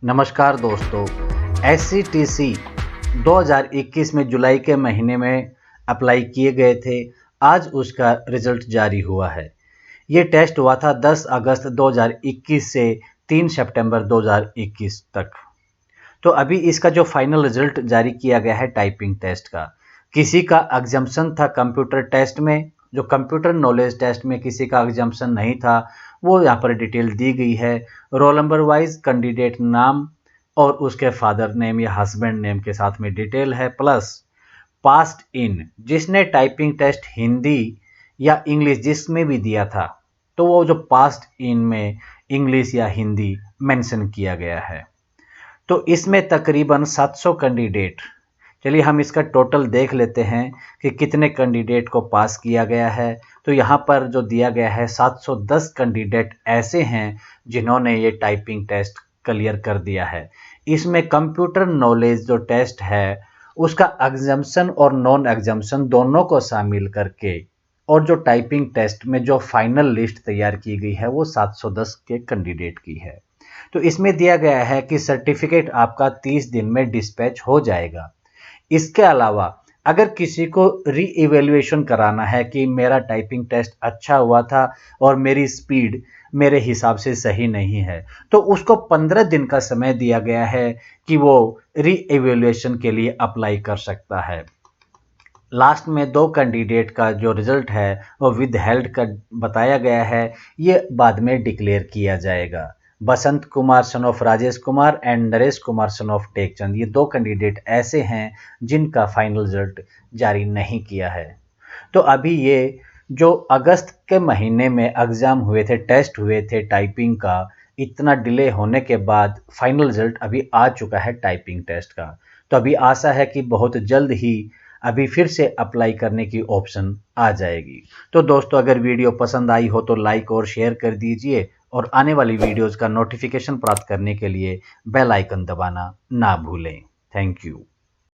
नमस्कार दोस्तों। SCTC 2021 में जुलाई के महीने में अप्लाई किए गए थे। आज उसका रिज़ल्ट जारी हुआ है। ये टेस्ट हुआ था 10 अगस्त 2021 से 3 सितंबर 2021 तक। तो अभी इसका जो फाइनल रिज़ल्ट जारी किया गया है टाइपिंग टेस्ट का, किसी का एग्जाम्पशन था कंप्यूटर टेस्ट में, जो कंप्यूटर नॉलेज टेस्ट में किसी का एग्जाम्पशन नहीं था, वो यहाँ पर डिटेल दी गई है। रोल नंबर वाइज कैंडिडेट नाम और उसके फादर नेम या हस्बैंड नेम के साथ में डिटेल है, प्लस पास्ट इन, जिसने टाइपिंग टेस्ट हिंदी या इंग्लिश जिसमें भी दिया था, तो वो जो पास्ट इन में इंग्लिश या हिंदी मेंशन किया गया है। तो इसमें तकरीबन 700 कैंडिडेट, चलिए हम इसका टोटल देख लेते हैं कि कितने कैंडिडेट को पास किया गया है। तो यहाँ पर जो दिया गया है 710 कैंडिडेट ऐसे हैं जिन्होंने ये टाइपिंग टेस्ट क्लियर कर दिया है। इसमें कंप्यूटर नॉलेज जो टेस्ट है उसका एग्जाम्पशन और नॉन एग्जाम्पशन दोनों को शामिल करके, और जो टाइपिंग टेस्ट में जो फाइनल लिस्ट तैयार की गई है वो 710 के कैंडिडेट की है। तो इसमें दिया गया है कि सर्टिफिकेट आपका 30 दिन में डिस्पैच हो जाएगा। इसके अलावा अगर किसी को री इवैल्यूएशन कराना है कि मेरा टाइपिंग टेस्ट अच्छा हुआ था और मेरी स्पीड मेरे हिसाब से सही नहीं है, तो उसको 15 दिन का समय दिया गया है कि वो री इवैल्यूएशन के लिए अप्लाई कर सकता है। लास्ट में 2 कैंडिडेट का जो रिजल्ट है वो विद हेल्ड का बताया गया है, ये बाद में डिक्लेयर किया जाएगा। Basant Kumar son of Rajesh Kumar and Naresh Kumar son of Tekchand, ये 2 कैंडिडेट ऐसे हैं जिनका फाइनल रिजल्ट जारी नहीं किया है। तो अभी ये जो अगस्त के महीने में एग्ज़ाम हुए थे, टेस्ट हुए थे टाइपिंग का, इतना डिले होने के बाद फाइनल रिजल्ट अभी आ चुका है टाइपिंग टेस्ट का। तो अभी आशा है कि बहुत जल्द ही अभी फिर से अप्लाई करने की ऑप्शन आ जाएगी। तो दोस्तों, अगर वीडियो पसंद आई हो तो लाइक और शेयर कर दीजिए, और आने वाली वीडियोज़ का नोटिफिकेशन प्राप्त करने के लिए बेल आइकन दबाना ना भूलें। Thank you.